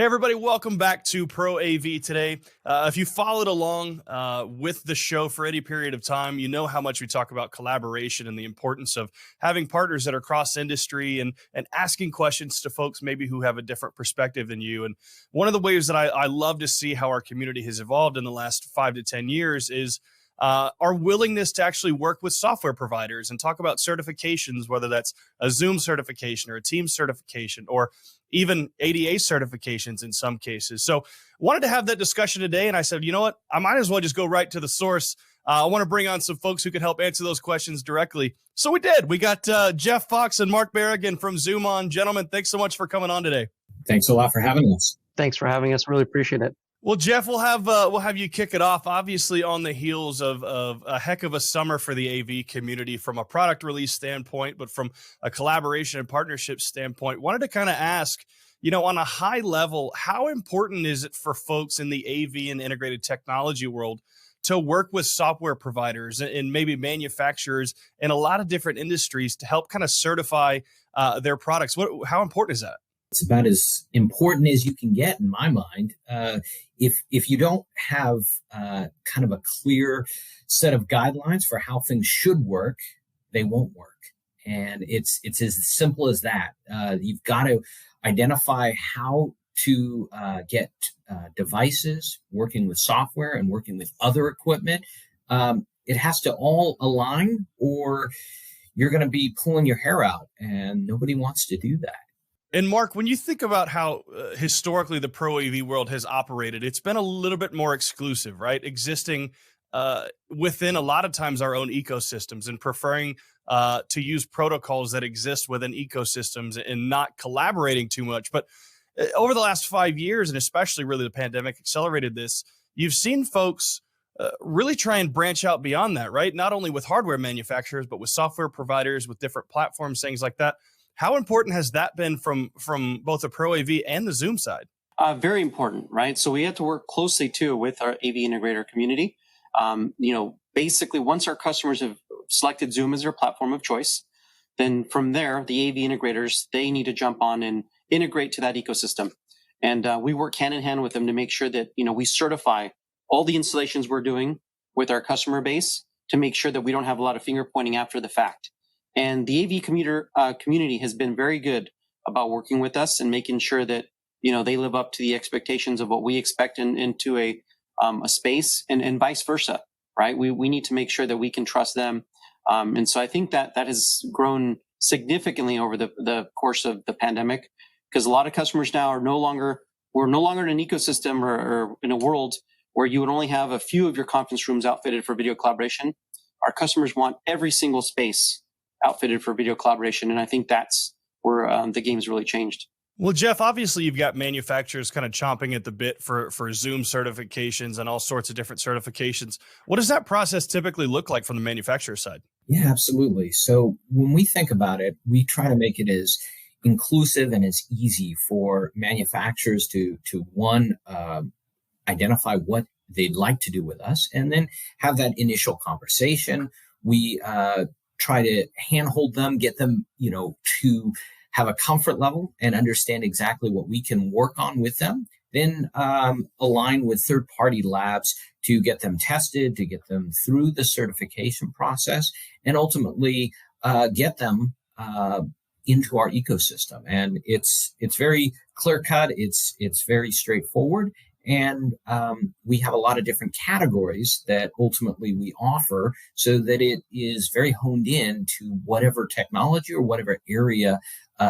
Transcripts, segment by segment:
Hey, everybody, welcome back to Pro AV today. If you followed along with the show for any period of time, you know how much we talk about collaboration and the importance of having partners that are cross-industry and asking questions to folks maybe who have a different perspective than you. And one of the ways that I love to see how our community has evolved in the last 5 to 10 years is our willingness to actually work with software providers and talk about certifications, whether that's a Zoom certification or a Teams certification or even ADA certifications in some cases. So wanted to have that discussion today. And I said, you know what, I might as well just go right to the source. I want to bring on some folks who can help answer those questions directly. So we did. We got Jeff Fox and Mark Barragan from Zoom on. Gentlemen, thanks so much for coming on today. Thanks a lot for having us. Thanks for having us. Really appreciate it. Well, Jeff, we'll have you kick it off. Obviously, on the heels of a heck of a summer for the AV community from a product release standpoint, but from a collaboration and partnership standpoint, wanted to kind of ask, on a high level, how important is it for folks in the AV and integrated technology world to work with software providers and maybe manufacturers in a lot of different industries to help kind of certify their products? How important is that? It's about as important as you can get in my mind. If you don't have kind of a clear set of guidelines for how things should work, they won't work. And it's as simple as that. You've got to identify how to get devices working with software and working with other equipment. It has to all align, or you're going to be pulling your hair out, and nobody wants to do that. And Mark, when you think about how historically the Pro AV world has operated, it's been a little bit more exclusive, right? Existing within a lot of times our own ecosystems and preferring to use protocols that exist within ecosystems and not collaborating too much. But over the last 5 years, and especially really the pandemic accelerated this, you've seen folks really try and branch out beyond that, right? Not only with hardware manufacturers, but with software providers, with different platforms, things like that. How important has that been from both the Pro AV and the Zoom side? Very important, right? So we have to work closely too with our AV integrator community. Basically, once our customers have selected Zoom as their platform of choice, then from there, the AV integrators, they need to jump on and integrate to that ecosystem. And we work hand in hand with them to make sure that, we certify all the installations we're doing with our customer base to make sure that we don't have a lot of finger pointing after the fact. And the AV community has been very good about working with us and making sure that, they live up to the expectations of what we expect into a space and vice versa, right? We need to make sure that we can trust them. And so I think that has grown significantly over the course of the pandemic, because a lot of customers now we're no longer in an ecosystem or in a world where you would only have a few of your conference rooms outfitted for video collaboration. Our customers want every single space outfitted for video collaboration. And I think that's where the game's really changed. Well, Jeff, obviously you've got manufacturers kind of chomping at the bit for Zoom certifications and all sorts of different certifications. What does that process typically look like from the manufacturer side? Yeah, absolutely. So when we think about it, we try to make it as inclusive and as easy for manufacturers to one, identify what they'd like to do with us, and then have that initial conversation. We try to handhold them, get them, to have a comfort level and understand exactly what we can work on with them. Then align with third-party labs to get them tested, to get them through the certification process, and ultimately get them into our ecosystem. And it's very clear-cut. It's very straightforward. And we have a lot of different categories that ultimately we offer so that it is very honed in to whatever technology or whatever area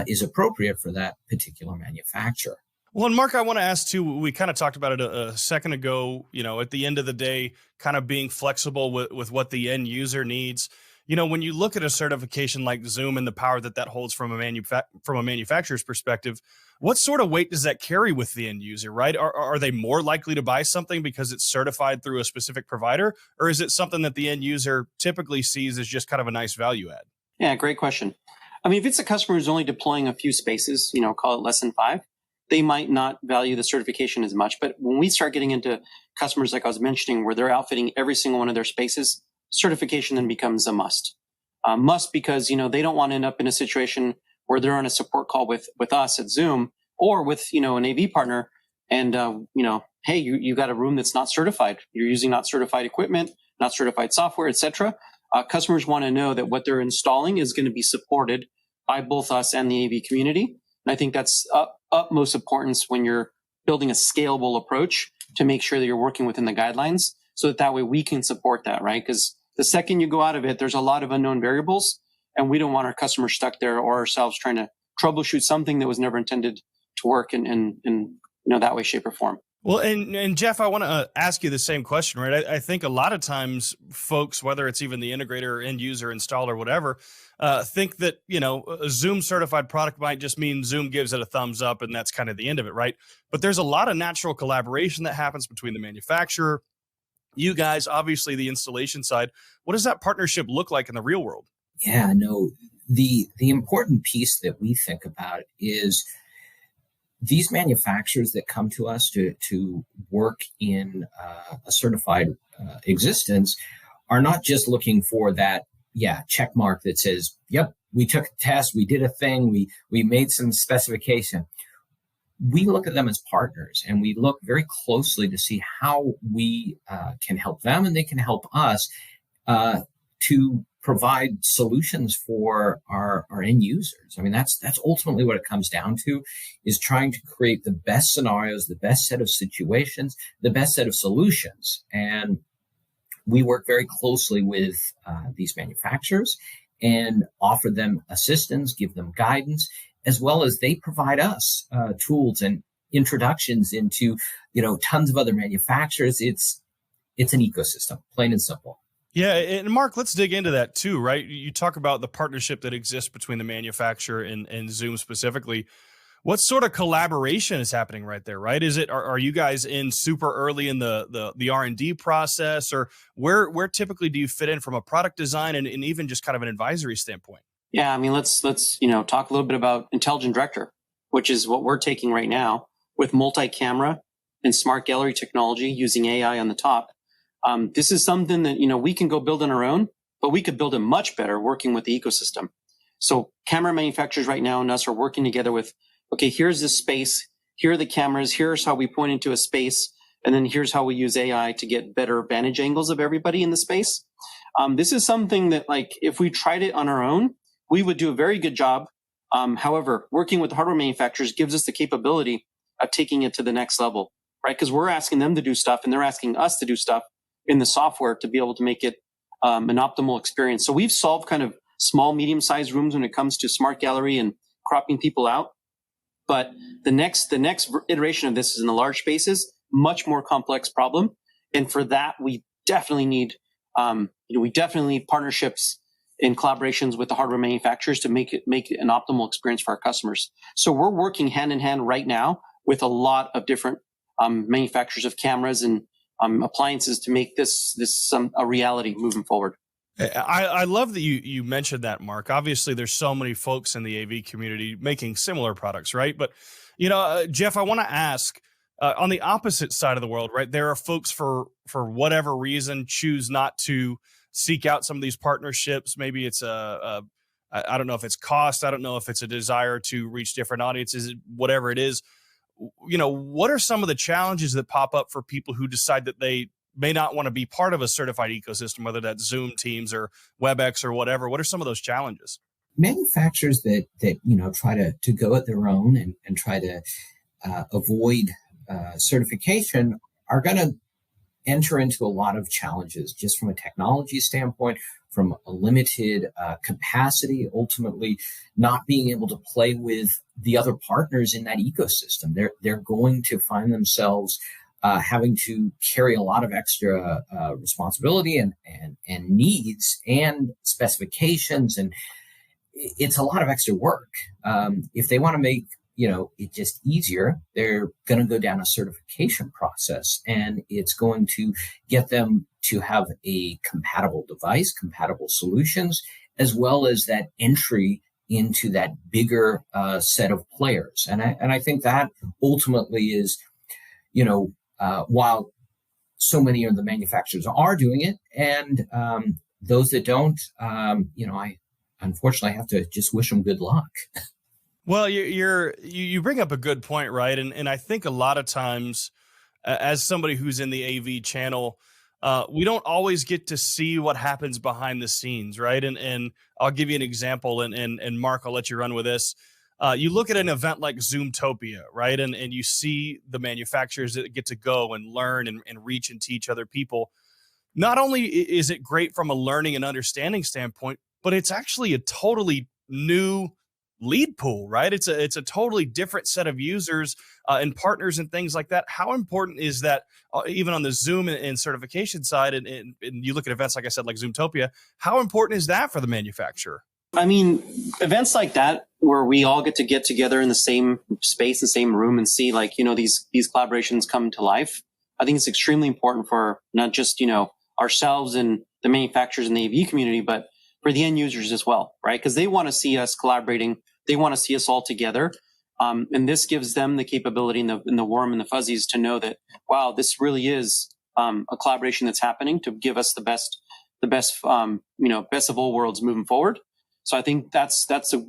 is appropriate for that particular manufacturer. Well, and Mark, I want to ask too, we kind of talked about it a second ago, at the end of the day, kind of being flexible with what the end user needs. When you look at a certification like Zoom and the power that holds from a manufacturer's perspective, what sort of weight does that carry with the end user, right? Are they more likely to buy something because it's certified through a specific provider, or is it something that the end user typically sees as just kind of a nice value add? Yeah, great question. I mean, if it's a customer who's only deploying a few spaces, call it less than 5, they might not value the certification as much. But when we start getting into customers like I was mentioning, where they're outfitting every single one of their spaces, certification then becomes a must. Must because, they don't want to end up in a situation where they're on a support call with us at Zoom or with, an AV partner and hey, you got a room that's not certified. You're using not certified equipment, not certified software, etc. Customers want to know that what they're installing is going to be supported by both us and the AV community. And I think that's utmost importance when you're building a scalable approach to make sure that you're working within the guidelines, so that way we can support that, right? Because the second you go out of it, there's a lot of unknown variables, and we don't want our customers stuck there or ourselves trying to troubleshoot something that was never intended to work in that way, shape, or form. Well, and Jeff, I want to ask you the same question, right? I think a lot of times folks, whether it's even the integrator, end user, installer, whatever, think that, a Zoom certified product might just mean Zoom gives it a thumbs up and that's kind of the end of it, right? But there's a lot of natural collaboration that happens between the manufacturer, you guys, obviously the installation side. What does that partnership look like in the real world? Yeah, no, the important piece that we think about is these manufacturers that come to us to work in a certified existence are not just looking for that, check mark that says, yep, we took a test, we did a thing, we made some specification. We look at them as partners, and we look very closely to see how we can help them and they can help us to provide solutions for our end users. I mean, that's ultimately what it comes down to, is trying to create the best scenarios, the best set of situations, the best set of solutions. And we work very closely with these manufacturers and offer them assistance, give them guidance, as well as they provide us tools and introductions into, tons of other manufacturers. It's an ecosystem, plain and simple. Yeah, and Mark, let's dig into that too, right? You talk about the partnership that exists between the manufacturer and Zoom specifically. What sort of collaboration is happening right there, right? Are you guys in super early in the R&D process, or where typically do you fit in from a product design and even just kind of an advisory standpoint? Yeah, I mean, let's talk a little bit about Intelligent Director, which is what we're taking right now with multi-camera and smart gallery technology using AI on the top. This is something that, we can go build on our own, but we could build it much better working with the ecosystem. So camera manufacturers right now and us are working together with, okay, here's this space, here are the cameras, here's how we point into a space, and then here's how we use AI to get better vantage angles of everybody in the space. This is something that, if we tried it on our own, we would do a very good job. However, working with the hardware manufacturers gives us the capability of taking it to the next level, right? Because we're asking them to do stuff and they're asking us to do stuff in the software to be able to make it an optimal experience. So we've solved kind of small, medium-sized rooms when it comes to smart gallery and cropping people out. But the next iteration of this is in the large spaces, much more complex problem. And for that, we definitely need partnerships and collaborations with the hardware manufacturers to make it an optimal experience for our customers. So we're working hand in hand right now with a lot of different manufacturers of cameras and appliances to make this a reality moving forward. I love that you mentioned that, Mark. Obviously, there's so many folks in the AV community making similar products, right? But, Jeff, I want to ask, on the opposite side of the world, right? There are folks for whatever reason choose not to seek out some of these partnerships. Maybe it's I don't know if it's cost. I don't know if it's a desire to reach different audiences, whatever it is. What are some of the challenges that pop up for people who decide that they may not want to be part of a certified ecosystem, whether that's Zoom, Teams, or WebEx or whatever? What are some of those challenges? Manufacturers that try to go at their own and try to avoid certification are going to enter into a lot of challenges just from a technology standpoint, from a limited capacity, ultimately not being able to play with the other partners in that ecosystem. They're going to find themselves having to carry a lot of extra responsibility and needs and specifications, and it's a lot of extra work. If they want to make it just easier, they're going to go down a certification process, and it's going to get them to have a compatible device, compatible solutions, as well as that entry into that bigger set of players. And I think that ultimately is, while so many of the manufacturers are doing it, and those that don't, I unfortunately have to just wish them good luck. Well, you bring up a good point, right? And I think a lot of times, as somebody who's in the AV channel, we don't always get to see what happens behind the scenes, right? And I'll give you an example, and Mark, I'll let you run with this. You look at an event like Zoomtopia, right? And you see the manufacturers that get to go and learn and reach and teach other people. Not only is it great from a learning and understanding standpoint, but it's actually a totally new lead pool, right? It's a totally different set of users and partners and things like that. How important is that, even on the Zoom and certification side? And you look at events, like I said, like Zoomtopia. How important is that for the manufacturer? I mean, events like that where we all get together in the same space, the same room, and see these collaborations come to life. I think it's extremely important for not just ourselves and the manufacturers in the AV community, but for the end users as well, right? Because they want to see us collaborating. They want to see us all together. And this gives them the capability in the warm and the fuzzies to know that, wow, this really is a collaboration that's happening to give us the best best of all worlds moving forward. So I think that's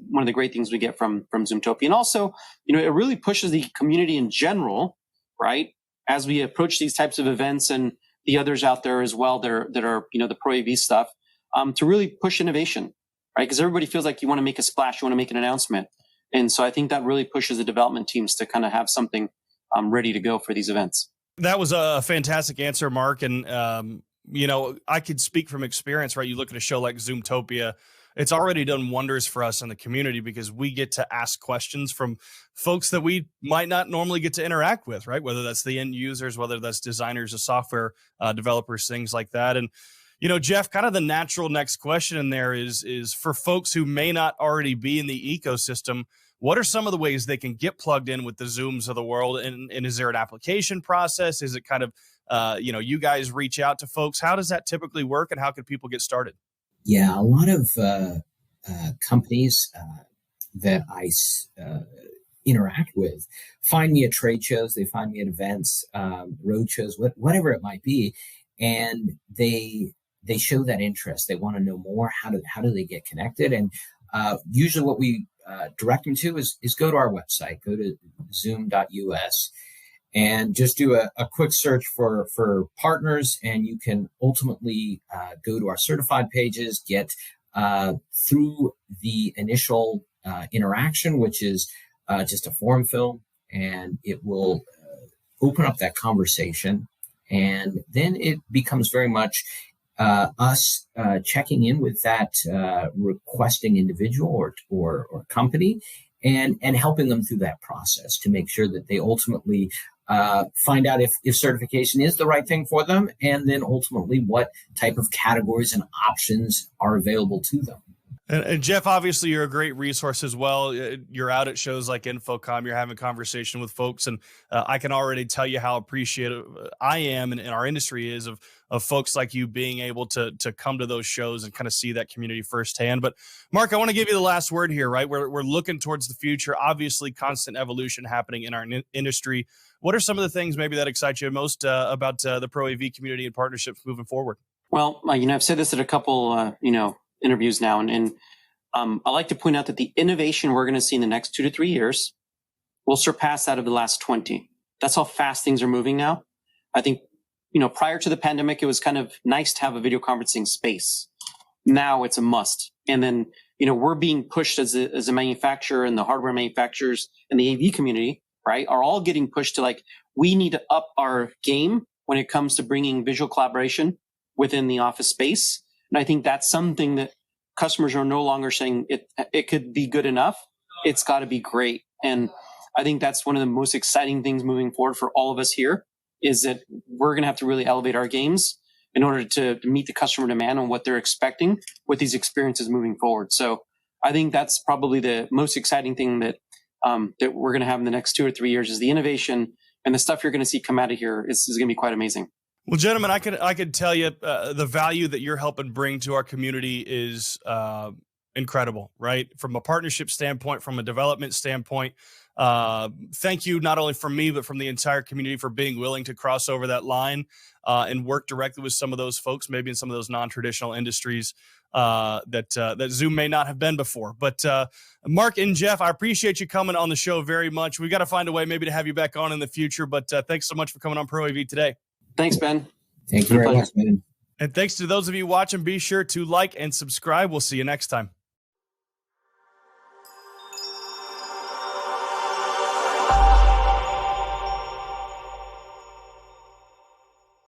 one of the great things we get from Zoomtopia. And also, it really pushes the community in general, right? As we approach these types of events and the others out there as well that are the Pro AV stuff, to really push innovation, right? Because everybody feels like you want to make a splash, you want to make an announcement. And so I think that really pushes the development teams to kind of have something ready to go for these events. That was a fantastic answer, Mark. And, I could speak from experience, right? You look at a show like Zoomtopia, it's already done wonders for us in the community because we get to ask questions from folks that we might not normally get to interact with, right? Whether that's the end users, whether that's designers of software, developers, things like that. And, Jeff, kind of the natural next question in there is for folks who may not already be in the ecosystem, what are some of the ways they can get plugged in with the Zooms of the world? And is there an application process? Is it kind of, you guys reach out to folks? How does that typically work, and how can people get started? Yeah, a lot of companies that I interact with find me at trade shows, they find me at events, road shows, whatever it might be, and they show that interest. They want to know more. How do they get connected? And usually, what we direct them to is go to our website, go to zoom.us, and just do a quick search for partners, and you can ultimately go to our certified pages, get through the initial interaction, which is just a form fill, and it will open up that conversation. And then it becomes very much us checking in with that requesting individual or company, and helping them through that process to make sure that they ultimately find out if certification is the right thing for them, and then ultimately what type of categories and options are available to them. And Jeff, obviously, you're a great resource as well. You're out at shows like InfoComm. You're having conversation with folks, and I can already tell you how appreciative I am and our industry is of folks like you being able to come to those shows and kind of see that community firsthand. But Mark, I want to give you the last word here, right? We're looking towards the future. Obviously, constant evolution happening in our industry. What are some of the things maybe that excite you most about the Pro AV community and partnerships moving forward? Well, I've said this at a couple, interviews now, and I like to point out that the innovation we're going to see in the next 2 to 3 years will surpass that of the last 20. That's how fast things are moving now. I think, prior to the pandemic, it was kind of nice to have a video conferencing space. Now it's a must. And then, we're being pushed as a manufacturer, and the hardware manufacturers and the AV community, right, are all getting pushed to we need to up our game when it comes to bringing visual collaboration within the office space. And I think that's something that customers are no longer saying it could be good enough. It's got to be great. And I think that's one of the most exciting things moving forward for all of us here, is that we're going to have to really elevate our games in order to meet the customer demand on what they're expecting with these experiences moving forward. So I think that's probably the most exciting thing that we're going to have in the next 2 or 3 years, is the innovation, and the stuff you're going to see come out of here is going to be quite amazing. Well, gentlemen, I could tell you the value that you're helping bring to our community is incredible, right? From a partnership standpoint, from a development standpoint. Thank you, not only from me, but from the entire community for being willing to cross over that line and work directly with some of those folks, maybe in some of those non-traditional industries that Zoom may not have been before. But Mark and Jeff, I appreciate you coming on the show very much. We got to find a way maybe to have you back on in the future, but thanks so much for coming on Pro AV today. Thanks, Ben. Thank you very much, man. And thanks to those of you watching. Be sure to like and subscribe. We'll see you next time.